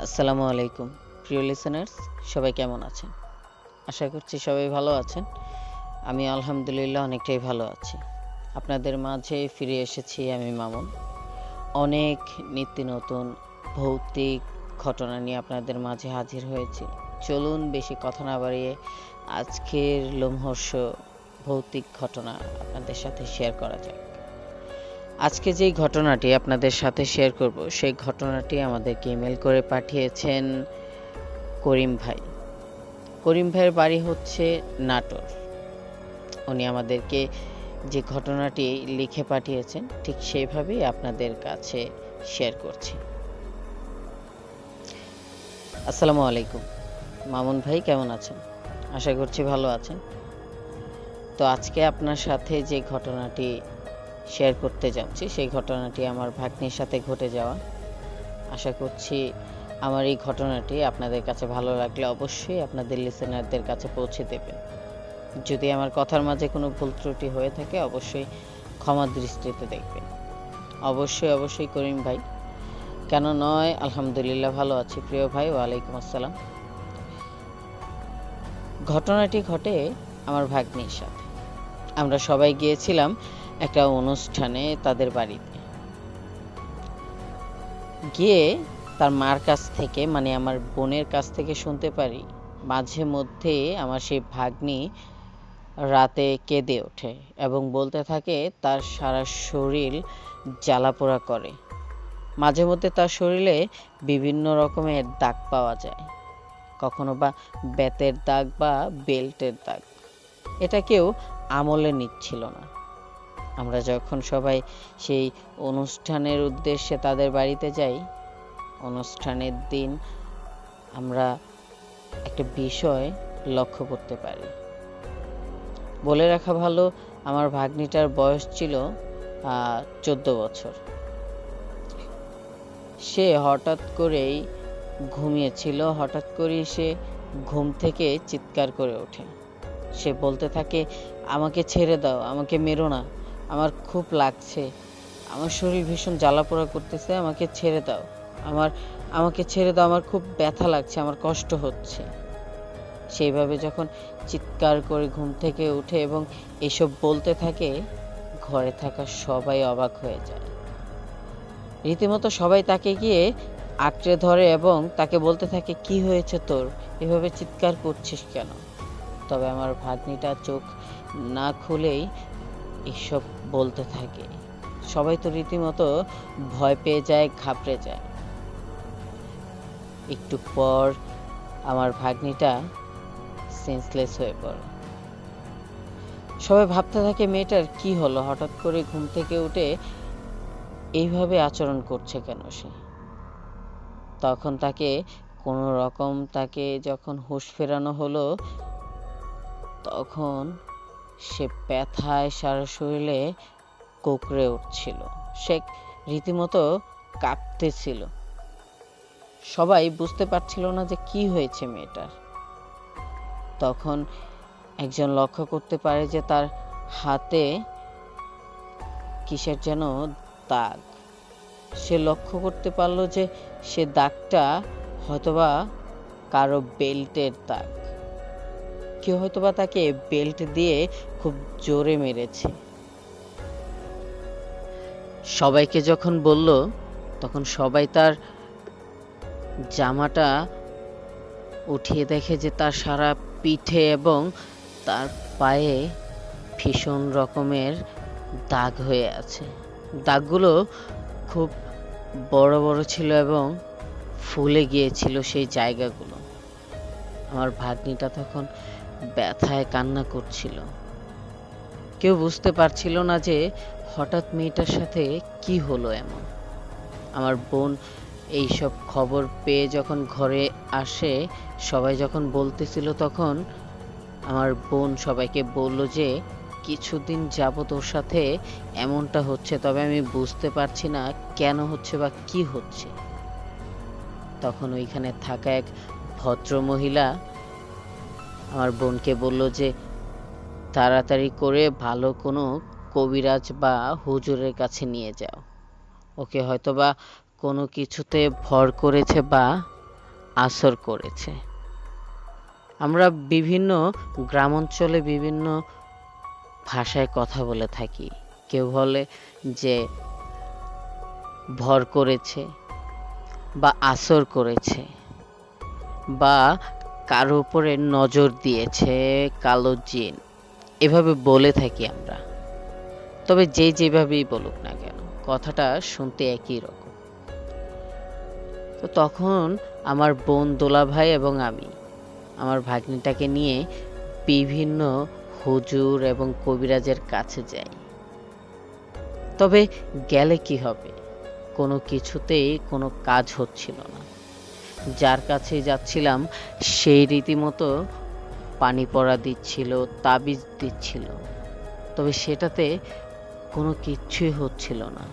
আসসালামু আলাইকুম প্রিয় লিসেনার্স, সবাই কেমন আছেন? আশা করছি সবাই ভালো আছেন। আমি আলহামদুলিল্লাহ অনেকটাই ভালো আছি। আপনাদের মাঝে ফিরে এসেছি আমি মামুন। অনেক নিত্য নতুন ভৌতিক ঘটনা নিয়ে আপনাদের মাঝে হাজির হয়েছি। চলুন বেশি কথা না বাড়িয়ে আজকের লোমহর্ষ ভৌতিক ঘটনা আপনাদের সাথে শেয়ার করা যাক। আজকে যেই ঘটনাটি আপনাদের সাথে শেয়ার করব, সেই ঘটনাটি আমাদেরকে ইমেল করে পাঠিয়েছেন করিম ভাই। করিম ভাইয়ের বাড়ি হচ্ছে নাটোর। উনি আমাদেরকে যে ঘটনাটি লিখে পাঠিয়েছেন ঠিক সেইভাবেই আপনাদের কাছে শেয়ার করছি। আসসালামু আলাইকুম মামুন ভাই, কেমন আছেন? আশা করছি ভালো আছেন। তো আজকে আপনার সাথে যে ঘটনাটি শেয়ার করতে যাচ্ছি সেই ঘটনাটি আমার ভাগ্নির সাথে ঘটে যাওয়া। আশা করছি আমার এই ঘটনাটি আপনাদের কাছে ভালো লাগলে অবশ্যই আপনাদের লিসেনারদের কাছে পৌঁছে দেবেন। যদি আমার কথার মাঝে কোনো ভুল ত্রুটি হয়ে থাকে অবশ্যই ক্ষমা দৃষ্টিতে দেখবেন। অবশ্যই করিম ভাই, কেন নয়, আলহামদুলিল্লাহ ভালো আছি প্রিয় ভাই। ওয়ালাইকুম আসসালাম। ঘটনাটি ঘটে আমার ভাগ্নির সাথে। আমরা সবাই গিয়েছিলাম একটা অনুষ্ঠানে তাদের বাড়িতে। গিয়ে তার মার কাছ থেকে, মানে আমার বোনের কাছ থেকে শুনতে পারি মাঝে মধ্যে আমার সেই ভাগ্নি রাতে কেঁদে ওঠে এবং বলতে থাকে তার সারা শরীর জ্বালাপোড়া করে। মাঝে মধ্যে তার শরীরে বিভিন্ন রকমের দাগ পাওয়া যায়, কখনো বা বেতের দাগ বা বেল্টের দাগ। এটা কেউ আমলে নিচ্ছিল না। আমরা যখন সবাই সেই অনুষ্ঠানের উদ্দেশ্যে তাদের বাড়িতে যাই, অনুষ্ঠানের দিন আমরা একটা বিষয় লক্ষ্য করতে পারি। বলে রাখা ভালো, আমার ভাগ্নিটার বয়স ছিল 14 বছর। সে হঠাৎ করেই ঘুমিয়েছিল। হঠাৎ করেই সে ঘুম থেকে চিৎকার করে ওঠে। সে বলতে থাকে, আমাকে ছেড়ে দাও, আমাকে মেরো না, আমার খুব লাগছে, আমার শরীর ভীষণ জ্বালাপোড়া করতেছে, আমাকে ছেড়ে দাও, আমাকে ছেড়ে দাও, আমার খুব ব্যথা লাগছে, আমার কষ্ট হচ্ছে। সেইভাবে যখন চিৎকার করে ঘুম থেকে উঠে এবং এসব বলতে থাকে, ঘরে থাকা সবাই অবাক হয়ে যায়। রীতিমতো সবাই তাকে গিয়ে আঁকড়ে ধরে এবং তাকে বলতে থাকে, কি হয়েছে তোর, এভাবে চিৎকার করছিস কেন? তবে আমার ভাগ্নিটা চোখ না খুলেই এসব বলতে থাকে। সবাই তো রীতিমতো ভয় পেয়ে যায়, ঘাবড়ে যায়। একটু পর আমার ভাগ্নিটা সেন্সলেস হয়ে পড়ে। সবাই ভাবতে থাকে মেয়েটার কি হলো, হঠাৎ করে ঘুম থেকে উঠে এইভাবে আচরণ করছে কেন সে। তখন তাকে কোনো রকম যখন হুঁশ ফেরানো হলো, তখন সে ব্যথায় সারা শরীরে কোঁকড়ে উঠছিল। সে রীতিমতো কাঁপতেছিল। সবাই বুঝতে পারছিল না যে কি হয়েছে মেয়েটার। তখন একজন লক্ষ্য করতে পারে যে তার হাতে কিসের যেন দাগ। সে লক্ষ্য করতে পারলো যে সে দাগটা হয়তোবা কারো বেল্টের দাগ। কেউ হয়তোবা তাকে বেল্ট দিয়ে খুব জোরে মেরেছে। সবাইকে যখন বলল, তখন সবাই তার জামাটা উঠিয়ে দেখে যে তার সারা পিঠে এবং তার পায়ে ভীষণ রকমের দাগ হয়ে আছে। দাগগুলো খুব বড় বড় ছিল এবং ফুলে গিয়েছিল সেই জায়গাগুলো। আমার ভাগ্নিটা তখন ব্যথায় কান্না করছিল। কেউ বুঝতে পারছিল না যে হঠাৎ মেয়েটার সাথে কি হলো এমন। আমার বোন এইসব খবর পেয়ে যখন ঘরে আসে, সবাই যখন বলতেছিল, তখন আমার বোন সবাইকে বলল যে কিছুদিন যাবত ওর সাথে এমনটা হচ্ছে, তবে আমি বুঝতে পারছি না কেন হচ্ছে বা কি হচ্ছে। তখন ওইখানে থাকা এক ভদ্র মহিলা আমার বোনকে বলল যে তাড়াতাড়ি করে ভালো কোনো কবিরাজ বা হুজুরের কাছে নিয়ে যাও, ওকে হয়তোবা কোনো কিছুতে ভর করেছে বা আসর করেছে। আমরা বিভিন্ন গ্রাম অঞ্চলে বিভিন্ন ভাষায় কথা বলে থাকি। কেউ বলে যে ভর করেছে বা আসর করেছে বা কারো উপরে নজর দিয়েছে কালো জিন, এভাবে বলে থাকি আমরা। তবে যে যেভাবেই বলুক না কেন, কথাটা শুনতে একই রকম। তো তখন আমার বোন দোলা ভাই এবং আমি আমার ভাগ্নিটাকে নিয়ে বিভিন্ন হুজুর এবং কবিরাজের কাছে যাই। তবে গেলে কি হবে, কোনো কিছুতেই কোনো কাজ হচ্ছিল না। যার কাছে যাচ্ছিলাম সেই রীতিমতো পানি পড়া দিচ্ছিল, তাবিজ দিচ্ছিল, তবে সেটাতে কোনো কিচ্ছুই হচ্ছিল না।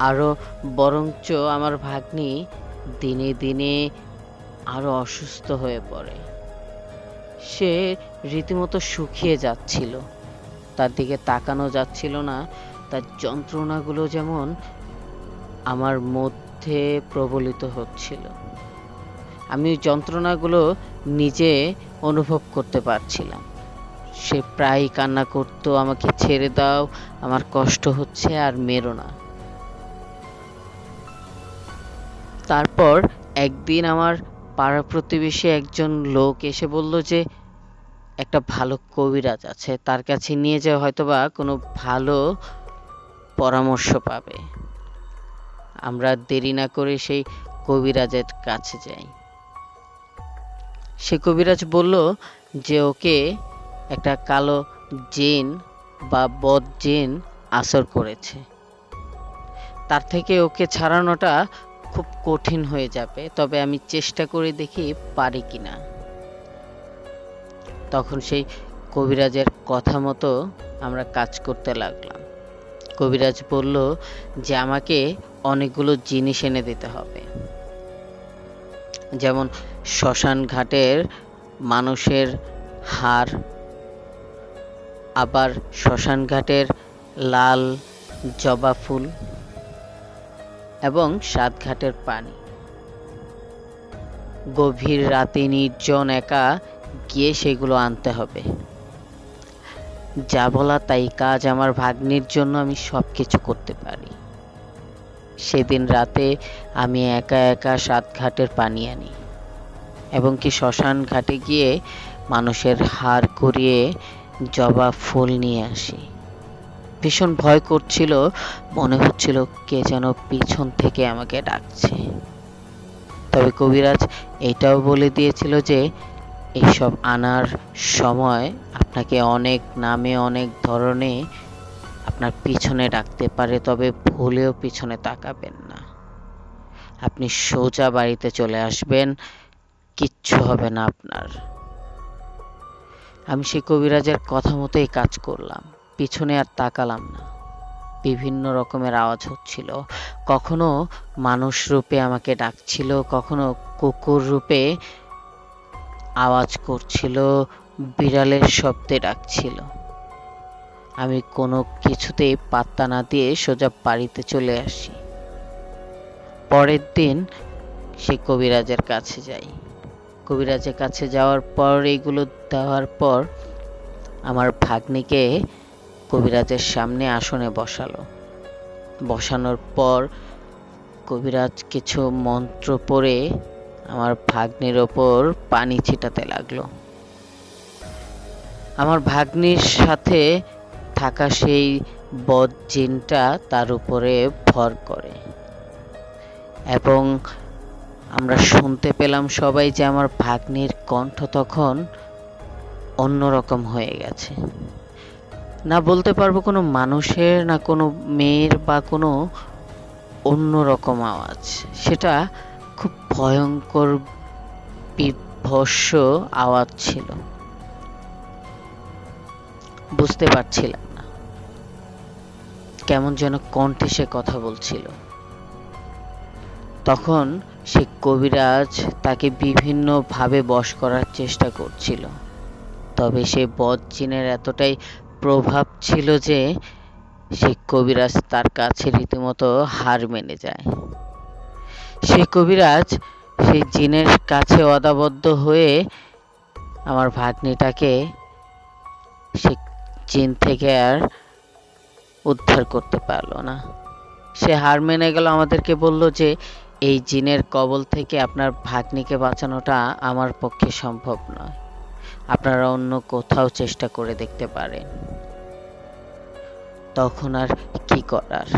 আরো বরঞ্চ আমার ভাগ্নি দিনে দিনে আরো অসুস্থ হয়ে পড়ে। সে রীতিমতো শুকিয়ে যাচ্ছিল, তার দিকে তাকানো যাচ্ছিল না। তার যন্ত্রণাগুলো যেমন আমার মধ্যে প্রবলিত হচ্ছিল। আমি যন্ত্রণাগুলো নিজে অনুভব করতে পারছিলাম। সে প্রায় কান্না করতো, আমাকে ছেড়ে দাও, আমার কষ্ট হচ্ছে, আর মেরো না। তারপর একদিন আমার পাড়া প্রতিবেশী একজন লোক এসে বলল যে একটা ভালো কবিরাজ আছে, তার কাছে নিয়ে যাওয়া হয়তোবা কোনো ভালো পরামর্শ পাবে। আমরা দেরি না করে সেই কবিরাজের কাছে যাই। সে কবিরাজ বলল যে ওকে একটা কালো জিন বা বদ জিন আসর করেছে, তার থেকে ওকে ছাড়ানোটা খুব কঠিন হয়ে যাবে, তবে আমি চেষ্টা করে দেখি পারি কিনা। তখন সেই কবিরাজের কথা মতো আমরা কাজ করতে লাগলাম। কবিরাজ বলল যে আমাকে অনেকগুলো জিনিস এনে দিতে হবে, যেমন শ্মশান ঘাটের মানুষের হাড়, আবার শ্মশান ঘাটের লাল জবা ফুল এবং 7 ঘাটের পানি। গভীর রাতে নির্জন একা গিয়ে সেগুলো আনতে হবে। যা বলা তাই কাজ, আমার ভাগ্নির জন্য আমি সবকিছু করতে পারি। সেদিন রাতে আমি একা একা 7 ঘাটের পানি আনি এবং কি শ্মশান ঘাটে গিয়ে মানুষের হাড় কুড়িয়ে জবা ফুল নিয়ে আসি। ভীষণ ভয় করছিল, মনে হচ্ছিল কে যেন পিছন থেকে আমাকে ডাকছে। তবে কবিরাজ এটাও বলে দিয়েছিল যে এইসব আনার সময় আপনাকে অনেক নামে অনেক ধরনে আপনার পিছনে ডাকতে পারে, তবে ভুলেও পিছনে তাকাবেন না। আপনি সোজা বাড়িতে চলে আসবেন, কিচ্ছু হবে না আপনার। আমি সেই কবিরাজের কথা মতোই কাজ করলাম, পিছনে আর তাকালাম না। বিভিন্ন রকমের আওয়াজ হচ্ছিল, কখনো মানুষ রূপে আমাকে ডাকছিল, কখনো কুকুর রূপে আওয়াজ করছিল, বিড়ালের শব্দে ডাকছিল। আমি কোনো কিছুতেই পাত্তা না দিয়ে সোজা বাড়িতে চলে আসি। পরের দিন সেই কবিরাজের কাছে যাই। কবিরাজের কাছে যাওয়ার পর এইগুলো দেওয়ার পর আমার ভাগ্নিকে কবিরাজের সামনে আসনে বসালো। বসানোর পর কবিরাজ কিছু মন্ত্র পড়ে আমার ভাগ্নির ওপর পানি ছিটাতে লাগলো। আমার ভাগ্নির সাথে থাকা সেই বদ জিনটা তার উপরে ভর করে এবং আমরা শুনতে পেলাম সবাই যে আমার ভাগ্নির কণ্ঠ তখন অন্যরকম হয়ে গেছে। না বলতে পারবো কোনো মানুষের, না কোনো মেয়ের বা কোনো অন্যরকম আওয়াজ। সেটা খুব ভয়ঙ্কর বিভৎস আওয়াজ ছিল। বুঝতে পারছিলাম না, কেমন যেন কণ্ঠে সে কথা বলছিল। তখন সে কবিরাজ তাকে বিভিন্ন ভাবে বশ করার চেষ্টা করছিল, তবে সে বদ জিনের এতটাই প্রভাব ছিল যে সে কবিরাজ তার কাছে রীতিমতো হার মেনে যায়। সে কবিরাজ সেই জিনের কাছে অদাবদ্ধ হয়ে আমার ভাগ্নিটাকে সে জিন থেকে আর উদ্ধার করতে পারলো না। সে হার মেনে গেল, আমাদেরকে বলল যে এই জিনের কবল থেকে আপনার ভাগ্নিকে বাঁচানোটা আমার পক্ষে সম্ভব নয়, আপনারা অন্য কোথাও চেষ্টা করে দেখতে পারেন। তখন আর কি করার,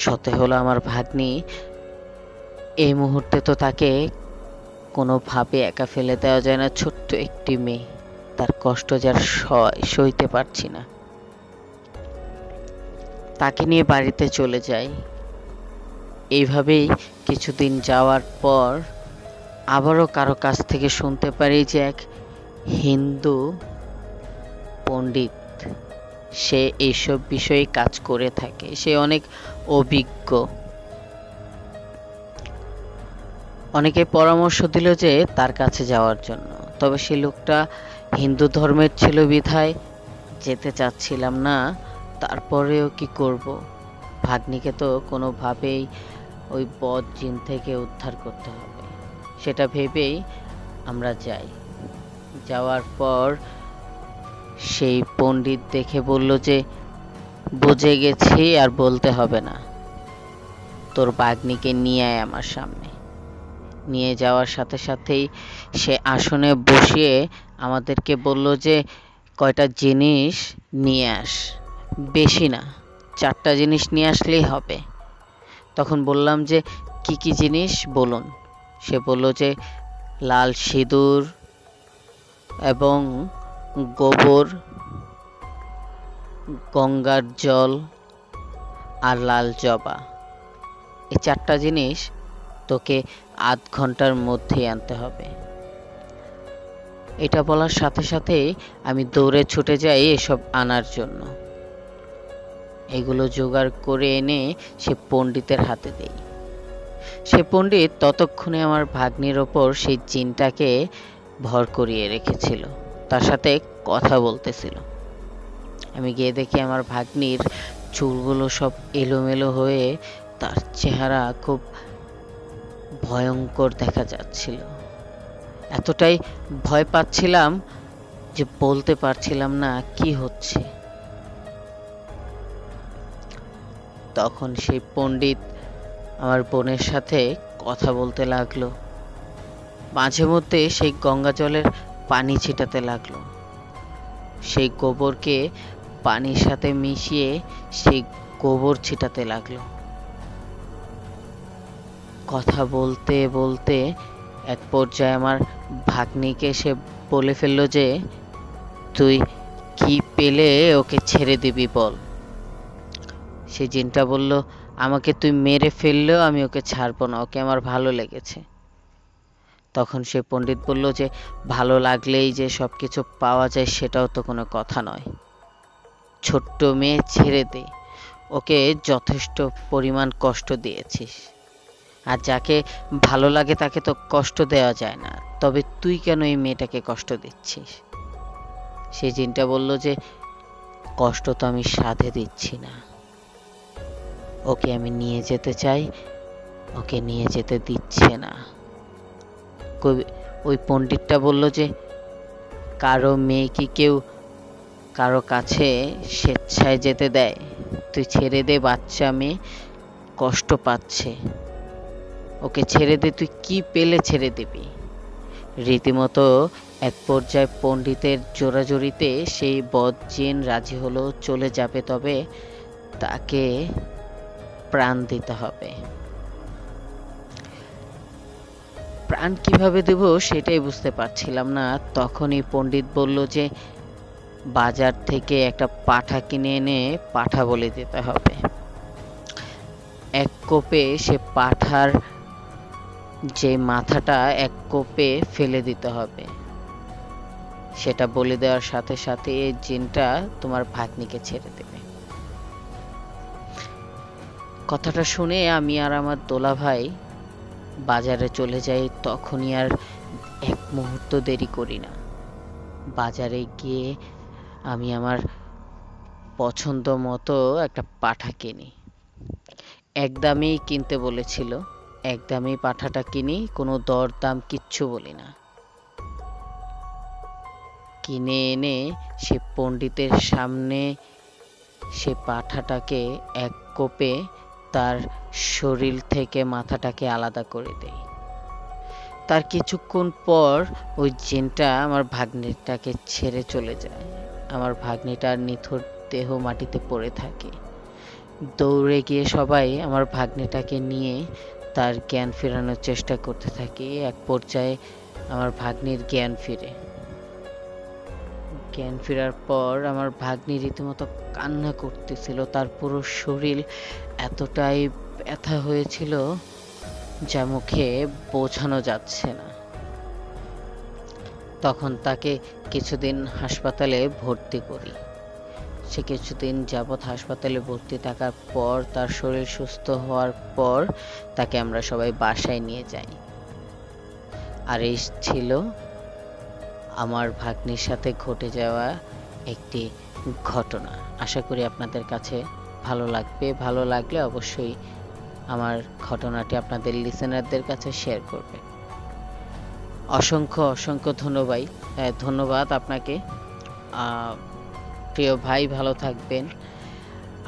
সতে হলো আমার ভাগ্নি। এই মুহূর্তে তো তাকে কোনোভাবে একা ফেলে দেওয়া যায় না, ছোট্ট একটি মেয়ে, তার কষ্ট যার সইতে পারছি না। তাকে নিয়ে বাড়িতে চলে যাই। এইভাবেই কিছুদিন যাওয়ার পর আবারও কারো কাছ থেকে শুনতে পারি যে এক হিন্দু পণ্ডিত, সে এইসব বিষয়ে কাজ করে থাকে, সে অনেক অভিজ্ঞ। অনেকে পরামর্শ দিল যে তার কাছে যাওয়ার জন্য, তবে সে লোকটা হিন্দু ধর্মের ছিল বিধায় যেতে চাচ্ছিলাম না। তারপরেও কি করব, ভাগ্নিকে তো কোনোভাবেই ওই বদ জিন থেকে উদ্ধার করতে হবে, সেটা ভেবেই আমরা যাই। যাওয়ার পর সেই পণ্ডিত দেখে বলল যে বুঝে গেছি, আর বলতে হবে না, তোর ভাগ্নিকে নিয়ে আয় আমার সামনে। নিয়ে যাওয়ার সাথে সাথেই সে আসনে বসিয়ে আমাদেরকে বলল যে কয়টা জিনিস নিয়ে আস, বেশি না, 4টা জিনিস নিয়ে আসলেই হবে। তখন বললাম যে কি কি জিনিস বলুন। সে বলল যে লাল সিঁদুর এবং গোবর, গঙ্গার জল আর লাল জবা, এই 4টা জিনিস তোকে আধ ঘন্টার মধ্যেই আনতে হবে। এটা বলার সাথে সাথেই আমি দৌড়ে ছুটে যাই এসব আনার জন্য। এগুলো জোগাড় করে এনে সে পণ্ডিতের হাতে দেই। সে পণ্ডিত ততক্ষণে আমার ভাগ্নির ওপর সেই জিনটাকে ভর করিয়ে রেখেছিল, তার সাথে কথা বলতেছিল। আমি গিয়ে দেখি আমার ভাগ্নির চুলগুলো সব এলোমেলো হয়ে তার চেহারা খুব ভয়ঙ্কর দেখা যাচ্ছিল। এতটাই ভয় পাচ্ছিলাম যে বলতে পারছিলাম না কি হচ্ছে। তখন সেই পণ্ডিত আমার বোনের সাথে কথা বলতে লাগলো, মাঝে মধ্যে সেই গঙ্গা জলের পানি ছিটাতে লাগলো, সেই গোবরকে পানির সাথে মিশিয়ে সেই গোবর ছিটাতে লাগলো। কথা বলতে বলতে এক পর্যায়ে আমার ভাগ্নিকে সে বলে ফেললো যে তুই কি পেলে ওকে ছেড়ে দিবি বল। সে জিনটা বলল আমাকে তুই মেরে ফেললেও আমি ওকে ছাড়বো না, ওকে আমার ভালো লেগেছে। তখন সে পণ্ডিত বলল যে ভালো লাগলেই যে সব কিছু পাওয়া যায় সেটাও তো কোনো কথা নয়, ছোট্ট মেয়ে, ছেড়ে দে, ওকে যথেষ্ট পরিমাণ কষ্ট দিয়েছিস, আর যাকে ভালো লাগে তাকে তো কষ্ট দেওয়া যায় না, তবে তুই কেন এই মেয়েটাকে কষ্ট দিচ্ছিস। সে জিনটা বলল যে কষ্ট তো আমি সাধে দিচ্ছি না, ওকে আমি নিয়ে যেতে চাই, ওকে নিয়ে যেতে দিচ্ছে না। ওই পণ্ডিতটা বলল যে কারো মেয়ে কি কেউ কারো কাছে স্বেচ্ছায় যেতে দেয়, তুই ছেড়ে দে, বাচ্চা মেয়ে কষ্ট পাচ্ছে, ওকে ছেড়ে দে, তুই কি পেলে ছেড়ে দিবি। রীতিমতো এক পর্যায়ে পণ্ডিতের জোরাজোরিতে সেই বদ জিন রাজি হলো চলে যাবে, তবে তাকে প্রাণ দিতে হবে। প্রাণ কিভাবে দেব সেটাই বুঝতে পারছিলাম না। তখনই পণ্ডিত বলল যে বাজার থেকে একটা পাঠা কিনে এনে পাঠা বলে দিতে হবে। এক কোপে সে পাঠার যে মাথাটা এক কোপে ফেলে দিতে হবে। সেটা বলে দেওয়ার সাথে সাথে এই জিনটা তোমার ভাগ্নিকে ছেড়ে দেবে। কথাটা শুনে আমি আর আমার দোলা ভাই বাজারে চলে যাই। তখনই আর এক মুহূর্ত দেরি করি না, বাজারে গিয়ে আমি আমার পছন্দ মতো একটা পাঠা কিনি। এক দামেই কিনতে বলেছিল, একদমই পাঠাটা কিনি, কোনো দরদাম কিচ্ছু বলি না। কিনে এনে সে পণ্ডিতের সামনে সে পাঠাটাকে এক কোপে তার শরীর থেকে মাথাটাকে আলাদা করে দেই। তার কিছুক্ষণ পর ওই জিনটা আমার ভাগ্নিটাকে ছেড়ে চলে যায়। আমার ভাগ্নিটার নিথর দেহ মাটিতে পড়ে থাকে। দৌড়ে গিয়ে সবাই আমার ভাগ্নিটাকে নিয়ে তার জ্ঞান ফেরানোর চেষ্টা করতে থাকি। এক পর্যায়ে আমার ভাগ্নির জ্ঞান ফিরে। জ্ঞান ফেরার পর আমার ভাগ্নি রীতিমতো কান্না করতেছিল। তার পুরো শরীর এতটাই ব্যথা হয়েছিল যা মুখে বোঝানো যাচ্ছে না। তখন তাকে কিছুদিন হাসপাতালে ভর্তি করি। সে কিছুদিন যাবৎ হাসপাতালে ভর্তি থাকার পর তার শরীর সুস্থ হওয়ার পর তাকে আমরা সবাই বাসায় নিয়ে যাই। আর এই ছিল আমার ভাগ্নির সাথে ঘটে যাওয়া একটি ঘটনা। আশা করি আপনাদের কাছে ভালো লাগবে। ভালো লাগলে অবশ্যই আমার ঘটনাটি আপনাদের লিসেনারদের কাছে শেয়ার করবেন। অসংখ্য অসংখ্য ধন্যবাদ আপনাকে প্রিয় ভাই, ভালো থাকবেন।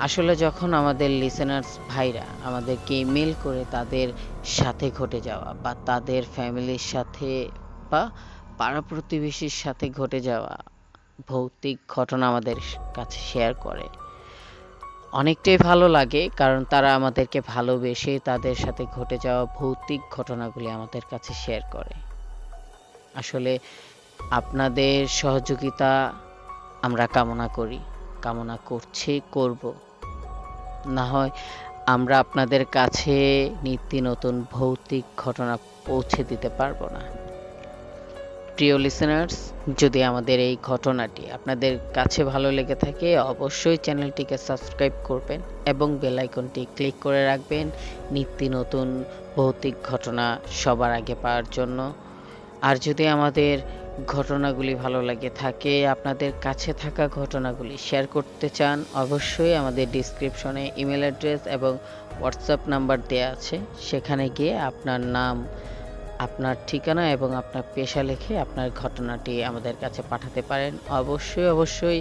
আসলে যখন আমাদের লিসেনার্স ভাইরা আমাদেরকে ইমেল করে তাদের সাথে ঘটে যাওয়া বা তাদের ফ্যামিলির সাথে বা পাড়া প্রতিবেশীর সাথে ঘটে যাওয়া ভৌতিক ঘটনা আমাদের কাছে শেয়ার করে, অনেকটাই ভালো লাগে। কারণ তারা আমাদেরকে ভালোবেসে তাদের সাথে ঘটে যাওয়া ভৌতিক ঘটনাগুলি আমাদের কাছে শেয়ার করে। আসলে আপনাদের সহযোগিতা আমরা কামনা করছি, করব। না হয় আমরা আপনাদের কাছে নিত্য নতুন ভৌতিক ঘটনা পৌঁছে দিতে পারবো না। প্রিয় লিসেনার্স, যদি আমাদের এই ঘটনাটি আপনাদের কাছে ভালো লেগে থাকে অবশ্যই চ্যানেলটিকে সাবস্ক্রাইব করবেন এবং বেল আইকনটি ক্লিক করে রাখবেন নিত্য নতুন ভৌতিক ঘটনা সবার আগে পাওয়ার জন্য। আর যদি আমাদের ঘটনাগুলি ভালো লাগে থাকে, আপনাদের কাছে থাকা ঘটনাগুলি শেয়ার করতে চান, অবশ্যই আমাদের ডিসক্রিপশনে ইমেল অ্যাড্রেস এবং হোয়াটসঅ্যাপ নাম্বার দেওয়া আছে। সেখানে গিয়ে আপনার নাম, আপনার ঠিকানা এবং আপনার পেশা লিখে আপনার ঘটনাটি আমাদের কাছে পাঠাতে পারেন। অবশ্যই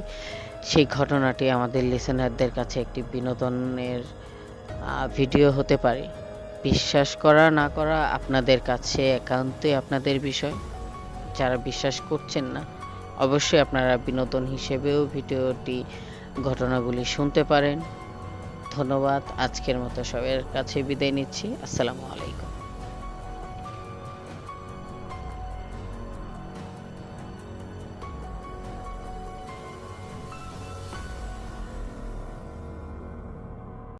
সেই ঘটনাটি আমাদের লিসেনারদের কাছে একটি বিনোদনের ভিডিও হতে পারে। বিশ্বাস করা না করা আপনাদের কাছে একান্তই আপনাদের বিষয়। যারা বিশ্বাস করছেন না অবশ্যই আপনারা বিনোদন হিসেবেও ভিডিওটি ঘটনাগুলি শুনতে পারেন। ধন্যবাদ। আজকের মতো সবার কাছে বিদায় নিচ্ছি। আসসালামু আলাইকুম।